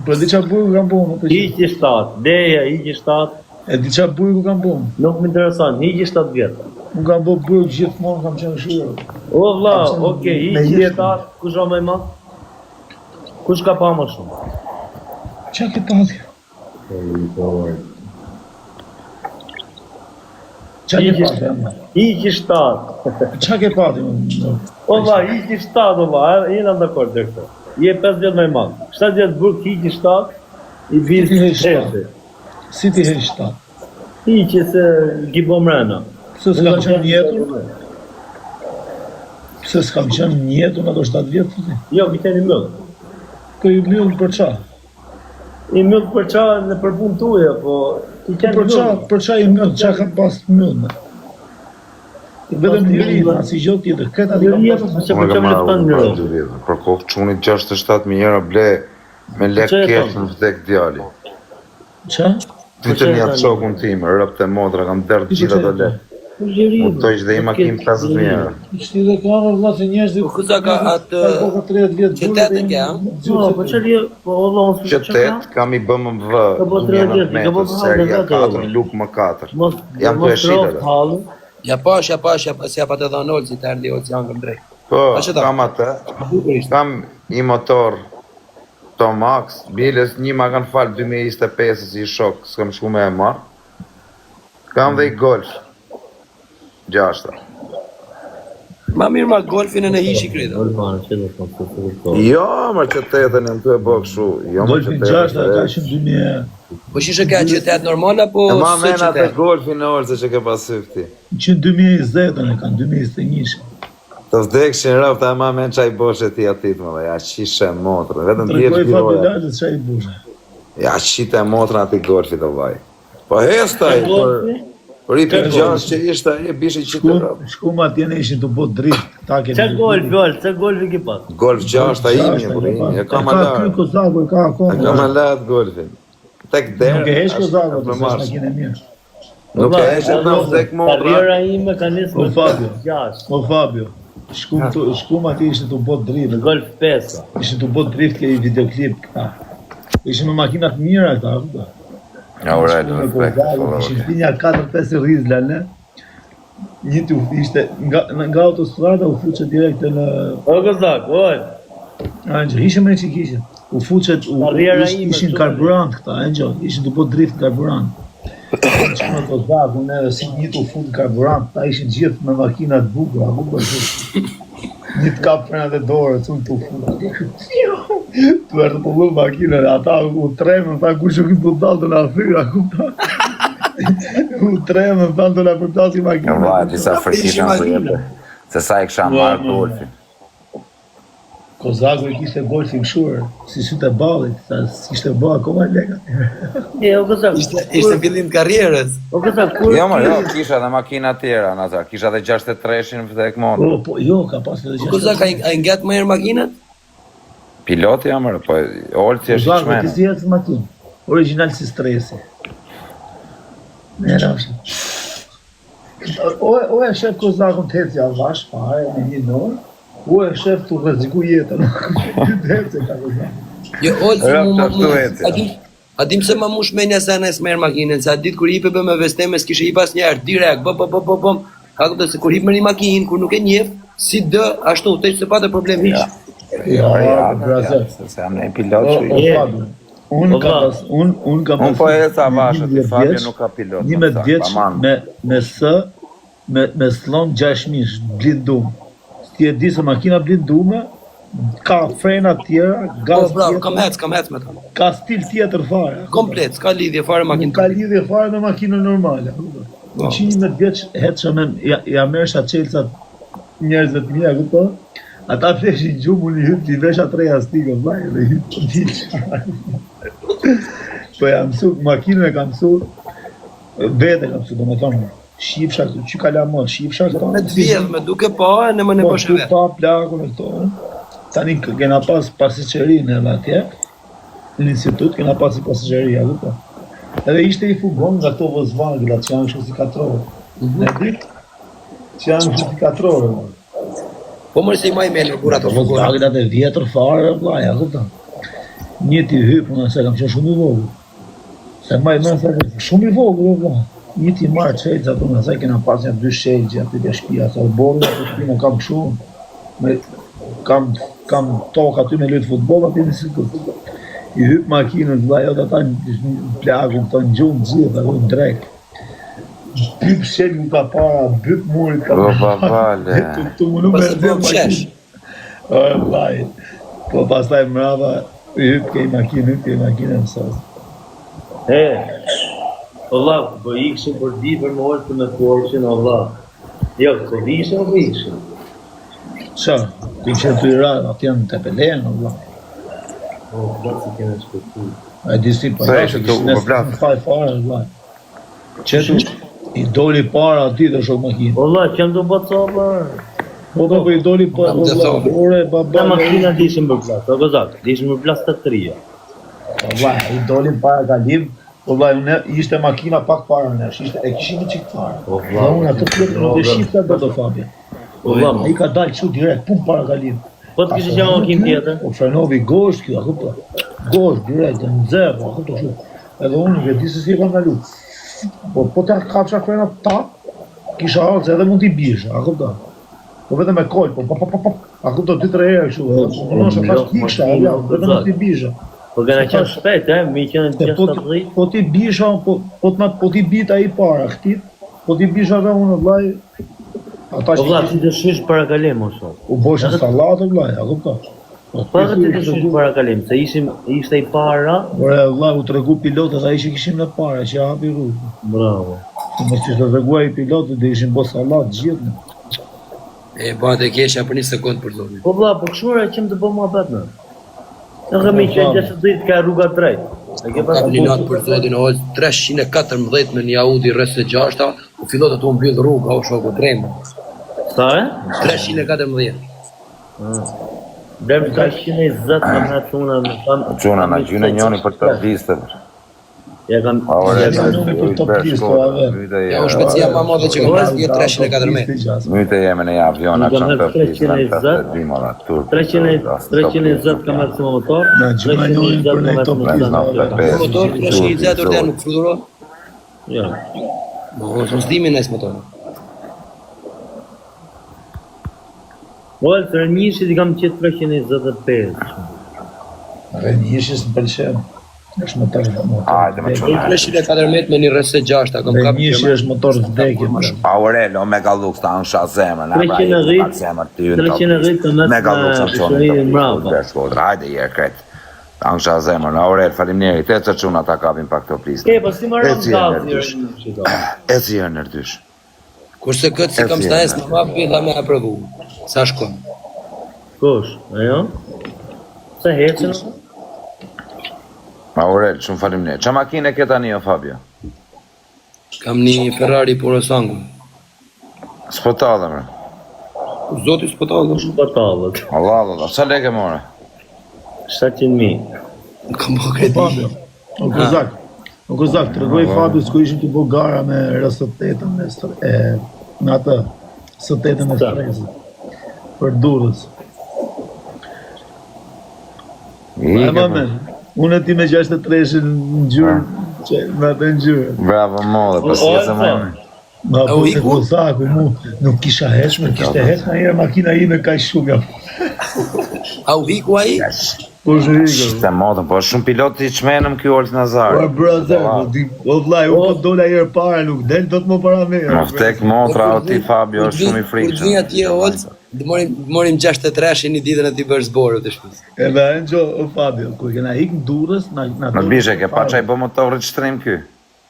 Po di qa bujku kam bu, më të që. Hiqi 7, deja, hiqi 7, E di qa bujku kam bu. nuk më interesant, hiqi 7 vjetë. Unë kam bu bujku gjithmonë kam qenë shirë. O vla, okej, Me hiqi jetën. 7, kush o me ma? Kush ka pa më shumë? Qa ke pati? Qa ke pati, ama? Hiqi 7. Qa ke pati, më? O vla, hiqi 7, o vla, jena dakord dhe këtë. Je 5 vjetë me ma. 7 vjetë burg, hiqi 7, i Ti vizë heq 7. 7. Si ti heq 7? Hiqi se gibo mrena. Pse s'kam qenë jetën? Pse s'kam qenë jetën ato 7 vjetë? Ti? Jo, mi keni mëllë. Po i mjëllë për qa? I mëllë për qa në për punë tuja, po... Ti keni mëllë. Për qa i mjëllë, qa kam pas të mjëllë? Vedëm njërinë, si gjotë tjetër, këta di kam pas të Unë kam marrë unë për 2 vjetë. Për kohë qunit 67.000 euro ble me lek Që e kesh thonë? në vdek djali. Qa? Vitër një atë shokun tim, rëpt e modra, kam derdë gjitha të lek. Më tojsh dhe i makim 50.000 euro. Shti dhe kamë, vëlla, se njerëzit... Po kusa ka atë... Ka 30 vjetë Që tetë e ke, a? Jo, po që rje, po Allah unë Që 8 kam i BMW Ka po 30 vjetë, ka po 19 seria vjetë, 4, luk më 4. Mos Jam të e shite dhe. halë. Ja pash, si ja pa të dhanë olë, si të erdi olë, si angëm drejt. Po, A që ta? kam atë, Bukur ishte. kam i motor Këto Max, Biles, një ma kanë falë 2025 si shok, s'kam shku me e marë. Kam dhe i golf. 6. Ma mirë ma golfin e në hishi kreda. Jo, mërë që 8 në të e bëgë shu. Golfin 6 ka ishën 2000. Po shishe ka qytet normal apo e ma së mena të qytet? golfin në orë se që ke pasyfti. Që 2020 e kanë 2021. Të vdekshin rëf, ta e ma men qaj boshe ti atit më dhe, ja qishe motrë, vetëm Tregoj t'jesh biroja. fabulatës që i bushe. Ja qite motrën ati golfit o vaj. Po hestaj, për i për gjash që ishte, e bishi qite rëf. Shkum atjene ishin të bot drift. Qa golfi ki pas? Golf 6 ta imi, e kam Ka alarë. kry Kozaku, ka E kam akoma. alarë golfin. Tek derë, Nuk e hesh Kozaku, është të më sesh marës. makinë e mirë. Nuk e hesh e të në tek motra. Karriera ime ka nisë O Fabio, 6. o Fabio, shkum ati ishte të bot drift. Në golf 5. Ishte të bot drift ke i videoklip këta. Ishin me makinat mira këta, këta. Ja, ure, Me respekt. Kozaku, ishin pinja 4-5 rizla, ne? Një të ishte, nga autostrada u fuqe direkte në... O Kozak, oj. Anxho, ishe me që kishe. U fuqet, Karriera ime, ishin shumë karburant këta, Anxho, ishin të po drift karburant. Që në Kozaku, ne dhe si një të fund karburant, ta ishin gjithë me makinat bukra, një të kap frenat e dorë, të unë të fund. Të erë të pëllu makinat, ata u tremën, ta ku që këtë të dalë të nga thyra, kupta. U tremën, ta të nga përplasi Ja, makinat. vaj, disa fërkitën për jepe. Se sa i kësha marrë golfin. Kozaku i kishte golfin këshuar, si sytë e ballit, sa s'kishte bë akoma leka. O Kozak, Ishte fillim të karrierës. o Kozak, kur Jo, jo, kisha dhe makina tjera, Nazar. Kisha dhe 63-shin vdek motrë. Po, jo, ka pas edhe Koza ka i ngat më herë makinat? Piloti jam, po Olci është i Kozaku, ti shmenë. si jetë makinë, original si stresi. Ne rafshi. O e shef Kozakun të heci avash, fare, me një norë, o e shef të rreziku jetën. Të heci ka Kozaku. Jo, olë, Rëpta të eci. a dim se ma mu shmenja se në esmer makinën, se a ditë kur hipe me vesteme s'kishe hip as njerë, direkt, bëm, ka këtë se kur hip me një makinë, kur nuk e njef, si dë, ashtu, te që se pate problem hiq. Ja, brazer. Se jam në pilot O që i. Fabio, unë kam pas, unë kam pas... Unë po e ca vashët, i Fabio nuk ka pilot. 11 vjeç me së, me slon 6.000 blindum. Ti e di se makina blindume, ka frena tjera, Po, gaz bravo, tjetër, kam hec me ta. ka stil tjetër fare. Komplet, s'ka lidhje fare Nuk makinë. ka lidhje fare me makinën normale. Në 11 vjeç heqa me, ja mersha qelësat njerëzve të mija, këto, ata fleshin gjumë, unë i hypë, i vesha 3 astikë, vaj, dhe hypë të tjilë. Po ja mësu, makinën e ka mësu, vete ka mësu, do me thonë, shifsha, që ka la mod, shifsha këto. Me të vjedh, me duke pa, e në më në Po, bëshe tu vetë. pa plakun e këto, tani kena pas pasicerinë edhe atje, në institut, kena pas i pasiceri, këto. Edhe ishte i fugon nga këto Volkswagen, që janë kështu si katrore. E dit? Që janë kështu si katrore. Po mërë se i maj me në burat të fugora. Volkswagenat e vjetër fare, vlaja, këto. Një ti hypë, unë se kam qenë shumë i vogël. Se maj me se shumë i vogël, vlaja. Një ti marrë qejtë, ato në se kena pas një 2 shejtë, aty dhe shpia, sa borë, aty shpina kam këshu, kam tokë aty me lujtë futbol, aty në institut. I hypë makinën, vlaja, dhe ata plakun, këto në gjumë gjithë, ato në drekë. Byp shelgu ka para, byp murit ka para. Po, vale. Tu më nuk Po me se dhe po më shesh. vlaj. Po pastaj mrava, i hypë kej makinë mësas. Allah, po ikëshin për di për më orë për në Porsche, Allah. Jo, po vishin o vishin. Qa, ku i qenë të i rarë, atë janë të pelenë, Allah. O, këtë si kene shkëtu. A e di si për Se rashë, ishte kishë tu, nësë më blat. në faj fare, Allah. Qetu, i doli para ati dhe shok makinë. Allah, qëmë do bëtë sa, Allah. Po do për i doli para, Allah, ore, Ta baba, makina dishin për plas, o Kozak, dishin për plas të trija. Allah, i doli para kalim, Allah, ishte makina pak para nesh, e kishin një qikë fare. Dhe unë atë tjetër nuk e shifta do Fabia. Allah, I ka dalë që direkt, pun para kalim. po të kishë qenë makin tjetër? Po frenovi gosht kjo, a kupta. Gosht direkt, në zero, a kupta shumë. Edhe unë nuk e di se si e ka ndalu. Po ta kapsha frena ta, kisha ardhë se edhe mund t'i bisha, a kupta. Po vetëm me kol, a kupta 2-3 herë kështu. Po nëse tash kisha, vetëm mund t'i bisha. Po kena qenë shpejt, mi qenë 60. Po ti bisha, po ti bita i para këtit, po ti bisha dhe unë vlaj, ata Po vlla, ti të shish para kalim, o shok. u boshin sallatë vlaj, a kupta? Po edhe ti të shish para kalim, se ishte i para. Ore vlaj, u tregu pilotët, a që kishim në para, që hapi rrugë. Bravo. Mos që të treguaj pilotët dhe ishin bo sallatë gjithë. Bëhat e kesha për 1 sekundë për zonin. Po vlla, po këshura që më të bëmë abet në. Në kemi që 60 ka rruga drejt. Ka plinat për zotin ol 314 me një Audi RS6, u fillot të mbyll rruga, o shoku drejmë. Sa e? 314. Dem 320 ka me tuna me thamë. Quna na gjyne njoni për të liste. Ja kam... Ja u shpecia ma modhe që kam pas 314. Myte jemi në avion, që në të liste, 320 ka me të motor, 320 ka me të Motor 320 order nuk fluduro? Ja. Mo, së zdimi nëjës motor. Ol, të rënjishit i kam qëtë 325. Rënjishis në pëlqen. është motor motor. Hajde me çuna. 314 me një RS6 kam kapur. Rënjishi është motor vdekje. Aurelio Mega Lux ta ansha zemrën. 310 të Mega Lux mëtë çoni. mbrapa. Hajde je kret. Ansha zemrën. Aurel, faleminderit. Ecë çuna ta kapim pak këto plistë. Po si marrëm gazi. Eci herë në dysh. Kurse këtë si kam stajës në mapë pita me aprovu. Sa shkon? Kush, ajo? Se hecën? Aurel, shumë faleminderit. Ç'a makine ke tani o Fabio? Kam një Ferrari Purosango. S'po tallëm. Zoti s'po tallëm. Patallët. Allah, sa lekë more? 700.000. Kam po kredi. O Kozak, të regoj Fabius ku ishim të bo gara me rësëtetën me atë sëtetën e stresë për durës. Unë e ti me 63-shin në gjyrë, me atë në gjyrë. Bravo modhe, pas jesë më. Ma po të Kozaku, mu nuk kisha heshme, kishte heshme njërë makina ime ka shumë ja. A u hiku a i? Po shërikë. Shte modën, po shumë pilot i qmenëm kjo Olt Nazar. Po brother, o vlaj, u po dola jërë para, nuk del do të më para me. Më vtek motra o ti Fabio është shumë i frikshëm. Kur dhja tje Olt, morim 63 një ditën e ti bërë zborë të shpës. E me Enjo, o Fabio, kur kena hik në durës, Në bishe, ke pa qaj bë motorit shtrim ky?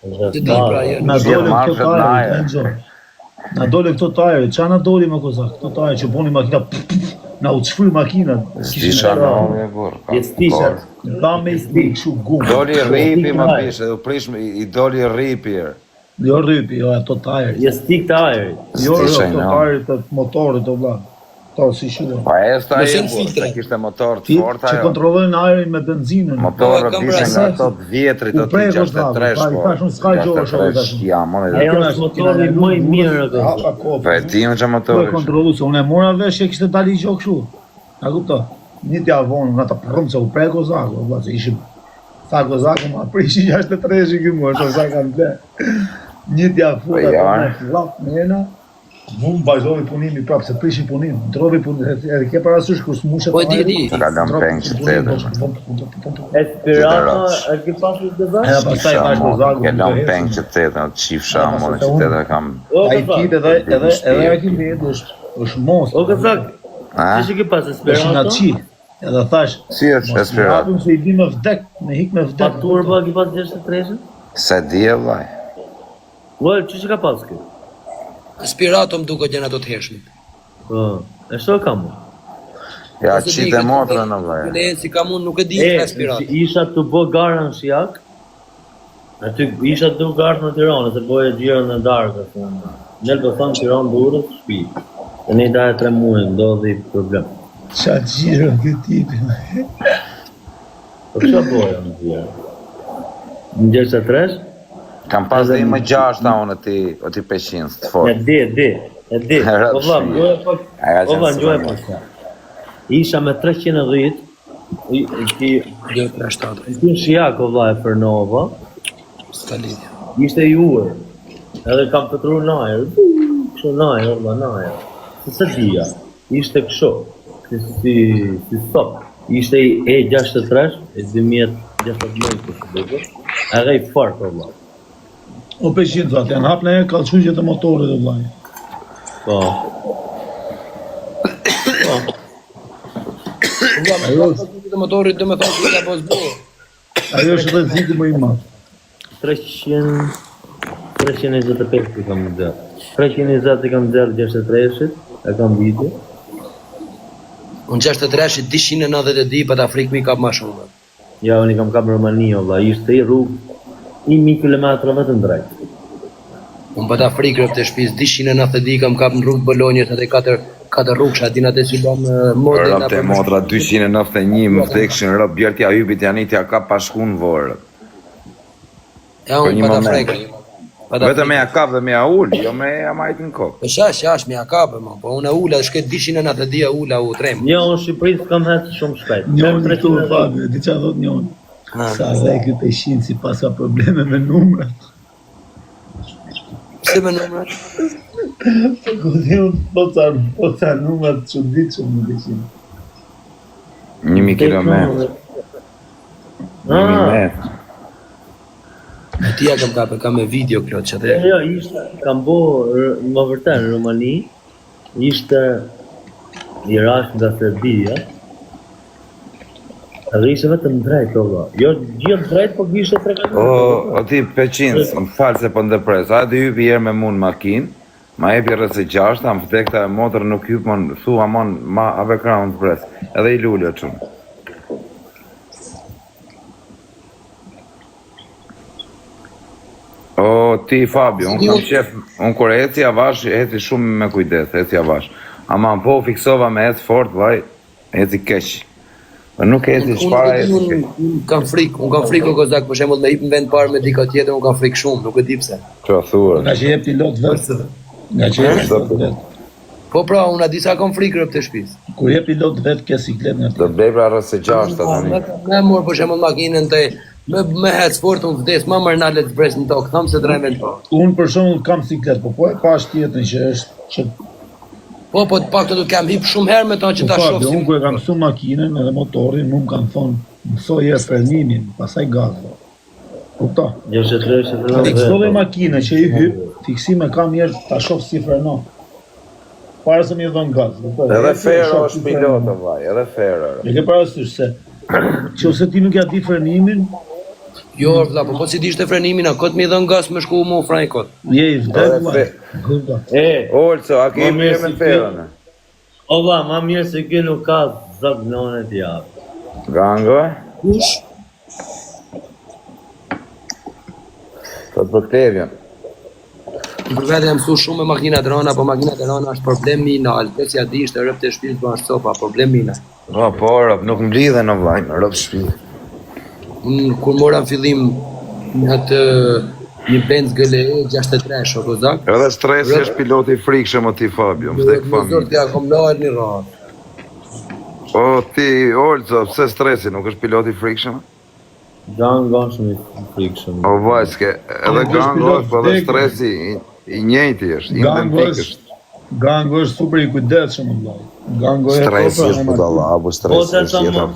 na dole këto tajre, Enjo. Na dole këto tajre, qa na doli me Kozak? Këto tajre që boni makina, na u qfry makina. Stisha në ove burë. Stisha. Da me stik, shu gumë. Doli ripi më bishe, u prish i doli ripi. Jo rripi, jo ato tajre. Je stik të ajerit. Jo, këto tajre të motorit, o vla. To si shuve. Pa e sta e burë, ta kishte motor të Ti forta që jo. kontrollojnë ajerin me benzinën. Motorë bishe nga ato të vjetrit, të të 63 Tash unë s'ka gjohë shumë tash. Ja, më dhe Ajo është motori më i mirë ato. Pa e ti më që Po e motorit. kontrollu se unë e mora vesh që kishte dali gjohë kështu. A kupto? Një t'ja vonë nga ta prrëm se u prej Kozaku, vlla se ishim sa Kozaku ma prishi 63 këmu, është sa kanë ble. Një t'ja futa me flak me ena. Mund vazhdoj punimi prapë se prishi punim. Ndrovi punim, edhe ke parasysh kur smushet. Po e di. Ka lëmë pengë që të edhe. Espirata, e ke pasur të dhe? Edhe pastaj bash Kozaku. Ke lëmë pengë që të edhe, të qifsha më që të edhe kam... Ai kit edhe ai kit është mos. O Kozak, A? që ke pas Është nga Espirata? qi. Edhe thash, Si është Espirata? hapim se i di me vdek, me hik me vdek. Fakturë pa ke pas 63? Se di e vlaj. Vel, që ka pas kë? Aspirato më duke gjena do të hershme. Po, e shto kam unë? Ja, qite motrën në vlaj. Ne si kam unë nuk e di E, aspirato. isha të bë gara në Shijak, aty isha të bë gara në Tiranë, se boje gjirën në darkë, ne do thonë Tiranë Durrës, shtëpi. E ne da e 3 muaj, ndodhi problem. Qa gjirën këtë tipi. Po ç'a boja në gjirë? Në 63? Kam pas dhe i më 6 ta unë o ti 500 të E fort. di. O vla, gjoja pak. O vla, gjoja pak. Isha me 310, Jo 3-7. në Shijak, o vla, e Fernova, S'ka lidhja. ishte i uër. Edhe kam pëtru në ajer. Kështu në ajer, o vla, në ajer. Se dija, ishte kështu. Si stop. ishte E63, e 2016 kështë bëgër, edhe I fort, o vllai. O peqin, thot, janë hap në e kalçuqjet e motorit, o vllai. Po. Motorit do me thonë që ka posë bërë. Ajo është rreziku më I madh. 325 I kam dhërë. 320 I kam dhërë 63-shit, e kam video. Unë 63-shit 292 për Afrikë mi kap ma shumë. Ja, unë I kam kap në Romani, o vllai, ishte I rrugë 1000 kilometra vetëm drejt. Unë për Afrikë rëpë të shpis 292 kam kap në rrugë Bolonjës edhe 4 rrugësha, dina të si bom modin. Rëp të motra 291 më vdekshin, rëp bjertja hybit janë I ka pa shku në vorë. Ja, unë për Afrikë. Vetëm me ja kap dhe me ja ullë, jo me ja majtë në kokë. Po shash, me ja kapë, po unë ulla, shket 292 ulla u tremë. Jo, unë Shqipërisë kam hetë shumë shpejt. Njën të të fabë, di qa thot njën. Sa dhe këtë peshin si pas ka probleme me numrat. Pse me numrat? Këtë unë po ca numrat që ditë që më peshin. 1000 kilometrë. 1000 metrë. E tia kam kape, kam me video klot që dhe. Jo, ishte, kam bo, më vërtet në Romani, ishte I rash nga Serbia, edhe ishte vetëm drejt, o vllai. Jo, gjithë drejt, po kishte 3 kilometra. O ti Peqinës, më falë se po ndërpres, a dhe hypi jerë me mund makinë, ma epi rrës e 6, më vdekta e motor nuk hypë, mon, thua mon, ma ave kraun të pres, edhe I lullë qëmë. O, ti Fabio, unë kam qef, unë kur eci avash, eci shumë me kujdes, eci avash. Ama po fiksova me eci fort, vaj, eci keq. Për nuk eci shpara eci keq. Unë kam frikë o kozak, për shembull me hip në vend parë me dika tjetër, unë kam frikë shumë, nuk e di pse. Qa thua? Nga që jep pilot vetë. Nga që jep pilot vetë. Po pra, unë a disa kam frikë rëpë të shpis. Kur jep pilot vetë, ke siklet nga Do të bej pra rrës e 6 të tani. Me morë për shembull makinën të me hec fort unë vdes, ma mërë nalet të bres në tokë, thamë se të rejme në tokë. Unë për shembull kam siklet, po e pash tjetën që është që Po të pak të du t'kam hip shumë herë me ta që ta shofë si... Unë ku e kam mësu makinën edhe motorin, mu më kanë thonë, mësoj e frenimin, pasaj gazë. Kupta? Fiksove makinë që I hyp, fiksime kam njerë ta shofë si frenon. Para se mi dhënë gazë. Edhe Fero është pilotë, vaj, edhe Fero. E ke parasysh se, që ose ti nuk ja di frenimin, Jo, vlla, po si dishte frenimin, a këtë mi dhënë gazë me shku mu fraj këtë. je I vdek, vaj. Olco, a ke mirë me Ferone? O vlla, ma mirë se kjo nuk ka zagnonet javë. Gango? Kush? Të për Klevion. Për vete jam su shumë me makinat rana, po makinat rana është problem mina, alpes ja di ishte rëp të shpinë për ashtë sopa, problem mina. Po, rëp, nuk më lidhe në vlajnë, rëp shpinë. Unë kur mora në fillim në atë një Benz GLE 63 shokozak. Edhe stresi është piloti frikshëm o ti Fabio, më vdek Në familje. zërë t'ja kom lajt një ratë. O ti, Olco, pse stresi nuk është piloti frikshëm? Gango shumë I frikshëm. O vajske, edhe gango është, po edhe stresi I njëjti është, identik është. Gango është super I kujdesshëm, vllai. Gango e Stresi është për Allah, apo stresi është jetë.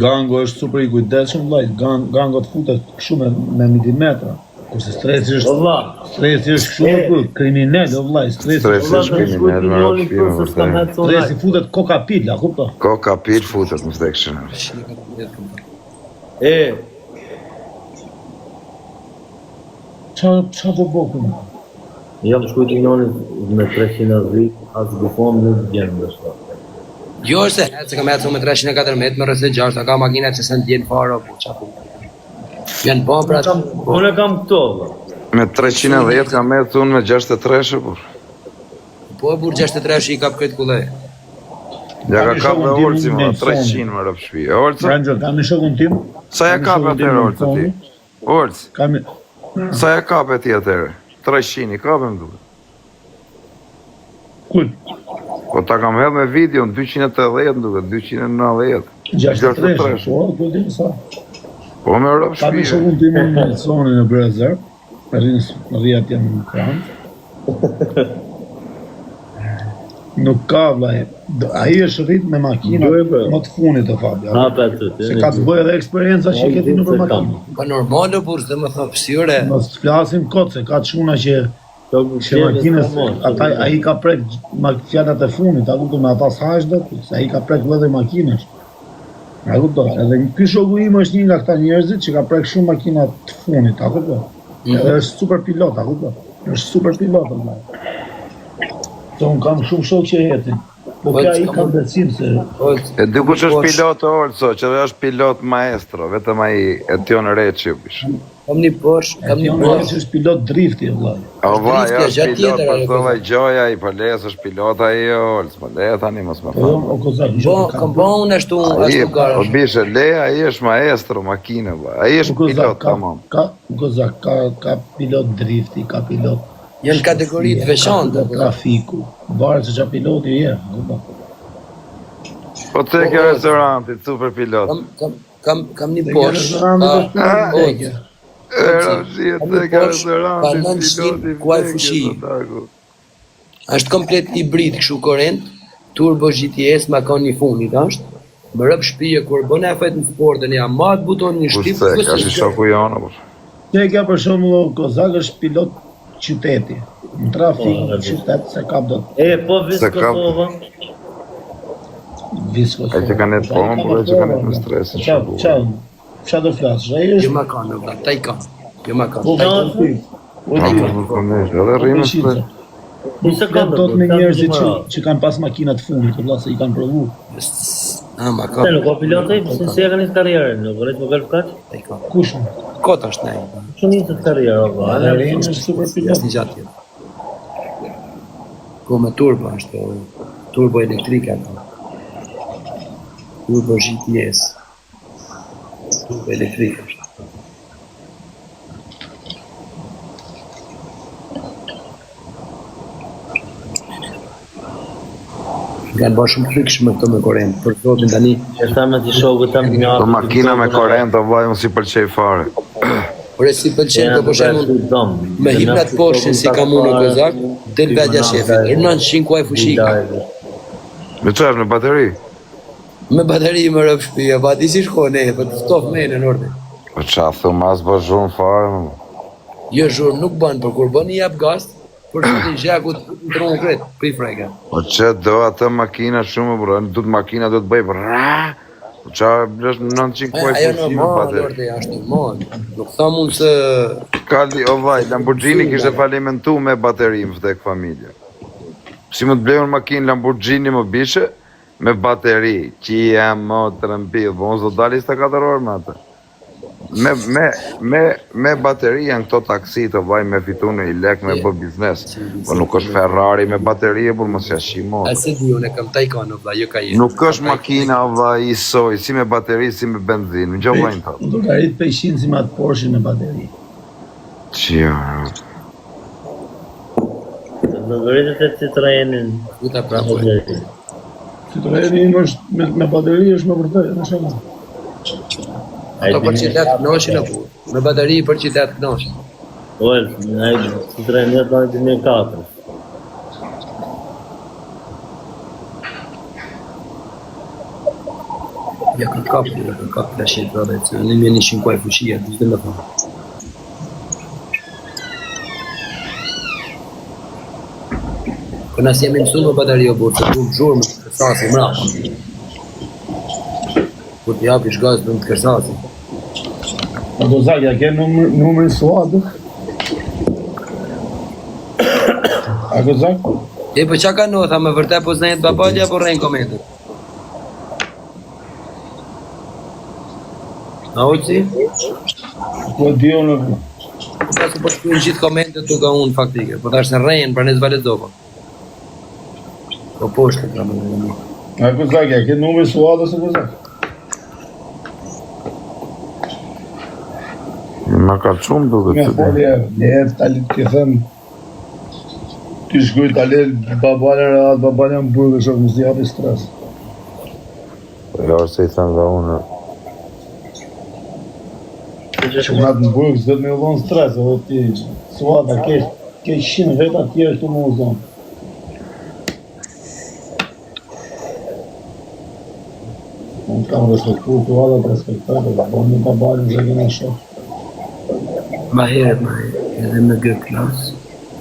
Gango është super I kujdesshëm, vllai. Gango të futet shumë me milimetra. Kurse stresi është shumë kriminal, vllai. Stresi është kriminal, me rrë shpinë, stresi futet kokapit, a kupton? Kokapit futet, më vdek shënë. Qa do boku? Jam shkujt I njoni me 310, asë gufon në gjenë dhe shta. Jo është se kam ecur me 314 me rrës e 6, a ka makina që se në djenë faro, po qa ku. Janë bo pra... Unë e kam këto, dhe. Me 310 kam me të unë me 63, por. Po e burë 63 I kap këtë kulej. Ja ka kap dhe Olci më, 300 më rëpë shpi. Olca? Ranger, kam një shokun tim? Sa ja kap e atërë Olca ti? Olci? Sa ja kap e ti atërë? 300 I kap e më duke. Kujt? Po ta kam hedh me video në 280 duke, 290. 63, po, këtë dimë sa. Po me rëpë Kam një shpi. shokun tim në zonin e Brezer, rrët jam në Francë. Nuk ka vllai. Ai është rrit me makina më të funit të Fabio. Se ka të bëjë edhe eksperjenca që ke ti në për makinë. Pa normale burr, dhe më thon pësyre. Mos flasim kot se ka çuna që makinës ai ka prek fjalat e funit, a kupton me ata s'hajdet, se ai ka prek vëllë makinës. A kupton? Edhe ky shoku im është një nga këta njerëzit që ka prek shumë makina të funit, a kupton? Edhe është super pilot, a kupton? Është super pilot vllai. Unë kam shumë shokë që jetin, po kja i kam besim se... E dikush është pilot Olso, që dhe është pilot maestro, vetëm ai Etion Reçi. Kam një Porsche, është pilot drifti, vllai. O vaj, është pilot, për thovaj gjoja, i përles është pilot ai Olso, më le tani mos më thonë. Kam ba unë ashtu gara. O bishe, le, ai është maestro, makine, ai është pilot, tamam. Ka pilot drifti, ka pilot... Janë kategori të veçanta trafiku. Varet se çfarë piloti je. Po te ke restoranti, super pilot. Kam një Porsche. Ku ai fushi. Është komplet hibrid kështu korrent, turbo GTS me kanë një funit është. Më rëp shtëpia kur bën afet në sportën ja mat buton një shtëpi. Ka si shoku jonë apo. Te ka për shembull Kozak është pilot qyteti, në trafik, qytet, se kap do të... Po visë Kosova? Visë Kosova. E që ka net po, po e që ka net në stres. Qa do flasë? Jo ma kanë, ta i kanë. Jo ma kanë. Edhe rrimës të... Do të me njerëzit që kanë pas makinat funit, se i kanë provu. Ma kanë. Nuk o pilotoj, si e ka një karierën, nuk vërejt më gërë fkaç? Kushën? Kota është nej. Shumë një të karierë, është super pilot. Një gjatë tjetë. Ko me turbo është, turbo elektrike. Turbo GTS. Turbo elektrike është. Kanë bërë shumë frikshme këto me korrent, për zotin tani. E thamë ti shokët tam një Po makina me korrent, o vaj, unë si pëlqej fare. Por e si pëlqen, po për shembull, me hipnat Porsche si kam unë në Kozak, del vetja shefit, 900 kuaj fushika. Me çfarë, me bateri? Me bateri më rëp shtëpia, pa ti si shkon e, po të ftof me në ordi. Po qa thëm as bë zhurmë fare, më. Jo zhurmë nuk banë, por kur bën i jap gaz, për shkëtin zhaku të tronë kretë, për i frega. Po që do atë makina shumë, bro, du të makina do të bëj, bra, po qa është 900 kuaj Ajo fushime normal, ordi, ashtë normal. Nuk tha mund se... Kalli, o vaj, Lamborghini kishte falimentu me bateri më vdek familje. Si më të blejnë makinë Lamborghini më bishe, me bateri, që jam më të rëmpil, po mos do dali 24 orë me atë. Me bateri janë këto taksit, o vaj, me fitu në i lek, me bë biznes. Po nuk është Ferrari me bateri, por mos jashi mo. A se di, unë e kam Taycan, o vaj, jo ka jetë. Nuk është makina, o vaj, i soj, si me bateri, si me benzin, në gjohë vajnë të. Do ka rritë peshin si me atë Porsche me bateri. Qia, Në vërejtë të Citroenin. Kuta prapë. Citroeni është me bateri është me vërtet, në shumë. Ato për qytet kënoshin apo? Me bateri për qytet kënoshin. Ojë, në Citroen jetë në 2004. Ja ka kap flashet edhe që në më 100 kuaj fushia, të të thonë. Po nësë jemi mësu me bateri o burë, se du më zhurë më të kërsasi mrapë. Kur t'i hapish gaz du më të kërsasi. A do Zagja, ke numërin suadë? A do Zag? E po qa ka në, tha me vërte po zënjet babalja, po rejnë komentet. A uqësi? Po dio në... Po se po shkujnë gjithë komentet tu ka unë faktike, po ta është në rejnë pra në zvalet zopa. Po poshtë të kamë në një. A do Zagja, ke numërin suadë se do Zag? ma ka shumë duke të të ne tali të thëmë ti shkuj tali babalja në burgë shumë më zjapi stres. Jo, se i thënë dhe unë. Që më atë në burgë, s'do të me ullon stres, edhe ti suada, ke 100 veta tjerë këtu më ullon. kam respektuar kuadrat e spektakut, po nuk ka bërë në zëgën e shok. Ma herët, edhe me gë klasë,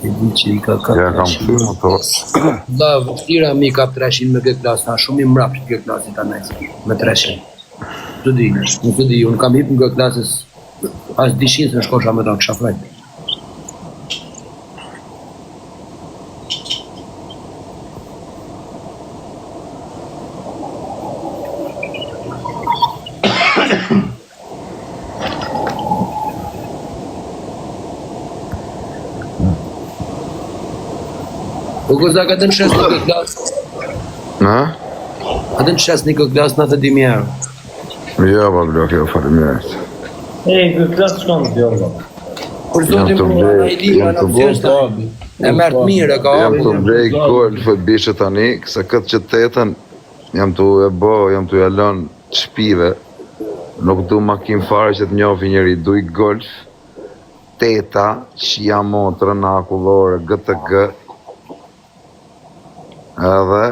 e di që i ka 400. Ja, kam këtu motor. Da, vështira mi ka 300 me gë klasë, ta shumë i mrapsh gë klasë ta nesër, me 300. Nuk të di, unë kam hip në gë klasës, as dishin se në shkosha me ta kësha frejt. Po goza ka të në shes një klasë? Në? A të në shes një klasë në të dimi herë? Ja, ba blok, jo, faleminderit. Kë klasë shkon të djorë, Kur zotin mua në i lira në fjestë, e mërtë mire ka jam të blej golf e bishe tani, kësa këtë që tetën, jam të e bo, jam të jalon shpive, nuk du makin fare që të njofi njëri, duj golf, teta, qia motrë, akullore, GTG, edhe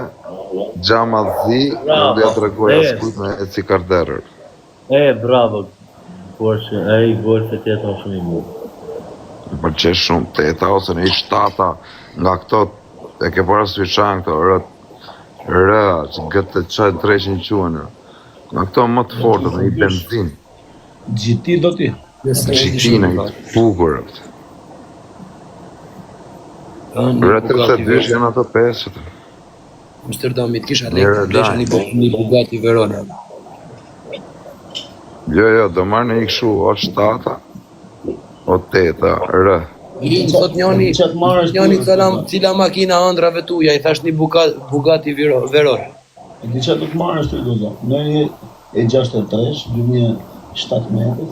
gjama dhi, në dhe të regoja skujt me e cikarderër. Bravo, por që e i golf e tjetën shumë i mu. Më përqesh shumë teta ose në i shtata nga këto e ke parasysh këto rë që gëtë qajnë 300 quënë nga këto më të fortët në i benzin GT do ti? GT në i bukur rë 32 janë ato 5 Amsterdamit kisha lekë të blesha një Bugatti Verona. Jo, do marrë në i këshu o shtata o teta, rë. Sot njoni cila makina ëndrave tuja, i thash një Bugatti Verona. Di që do të marrë është të do zonë. Në e 63, 2017,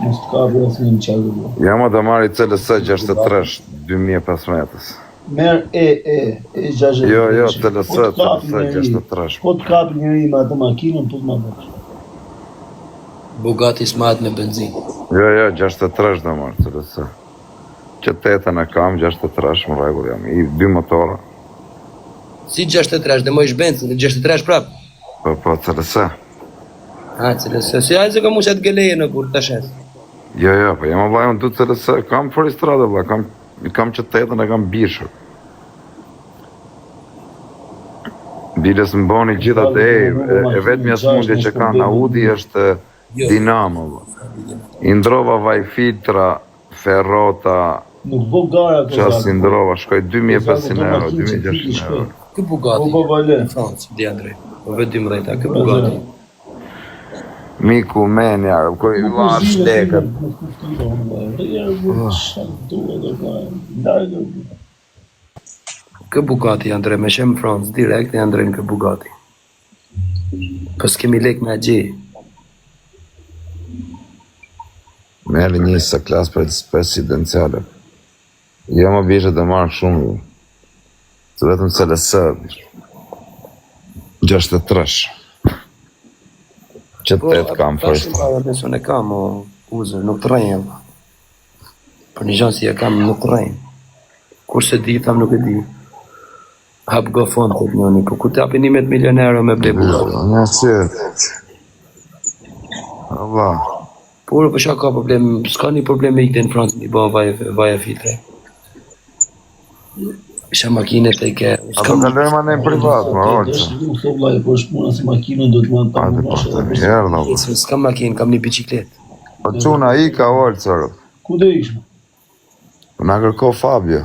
mos të ka bërë asë një qajë do. Jama do marrë i CLS 63, 2015. Merë e 63. Jo, CLS 63. Po të kapi njëri me atë makinën, po të ma bërë. Bugatti smart me benzin. Jo, 63 do marrë CLS. Që tetën e kam, 63 më regull jam, i 2 motora. Si 63, dhe mojsh benzin, 63 prap? Po, CLS. CLS, si hajtë se ka mu që atë geleje në kur të shes. Jo, po jam vllai unë du CLS, kam për i stradë vlla, kam që tetën e kam bishur. Biles më boni gjitha e vetëmja smundje që ka në Audi është Dinamo. I ndrova vaj filtra, ferrota, nuk bo gara të qas i ndrova, shkoj 2.500 euro, 2.600 euro. Kë Bugatti? Në Francë, di Andrej. Po vetë 12, kë Bugatti? Miku menja, koj vash lekët. Kë Bugatti, Andrej, me shem Francë, direkt e Andrej në kë Bugatti. Po s'kemi lek me agje. Merë një sa klasë presidenciale. Jo më bishë të marrë shumë. Të vetëm CLS 63. Që të tetë kam first. Po, beso ne kam, o uzër, nuk të rejnë. Për një gjanë si e kam, nuk të rejnë. Kurse di, tham nuk e di. Hap go fond të njoni, po ku të hapi 11 milionero me ble Bugatti. Në qëtë. Allah. Por për shka ka problem, s'ka një problem me ikte në Francë, një bëha vaja filtre. Isha makinet e ke... Ato kalojma në privat, më orë. Nuk të vlajë, po është puna si makinën do të më të më nashë. S'kam makinë, kam një biciklet. Po quna i ka orë, cërë. Ku dhe ishme? Nga kërko Fabio.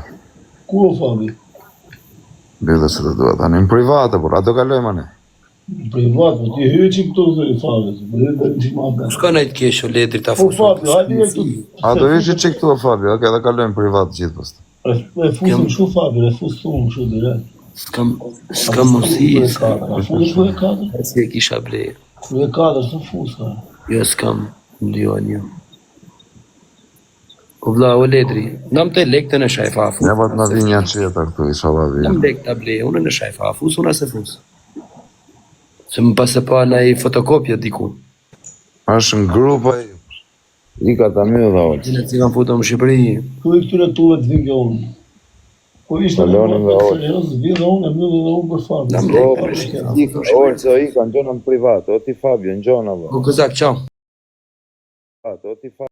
Ku o Fabio? Bile se të duhet, anë në private, por ato kalojma në. Privat, po ti hyë që këto dhe i Fabio. S'ka najtë kesh o letri ta Po fusu. Fabio, hajde e këtu. A do ishë që këtu o Fabio, oke, dhe kalojmë privat gjithë post. E fusim shu Fabio, e fus thumë shu dire. S'kam mësi. Fusim shu e 4? Si e kisha ble. Shu e 4, shu fus, ka. Jo, s'kam, ndio një. O vla, o letri, nam të lekte në shajfa a fus. Ja pat në vinja qeta këtu, isha la vinja. Nam lek të ble, unë në shajfa a fus, unë se fus. Se më pas e pa në i fotokopja dikun. Ashtë në grupa i ka ta mjë dhe orë. Zinet si kam futo më Shqipëri. Ku i këtyre tuve të vingë unë? Po ishte në bërë serios, vjedhe unë, e mjëllë dhe unë për farë. Orë, i kanë gjonën privat, o ti Fabio, në gjona, O Kozak, ciao. o ti Fabio.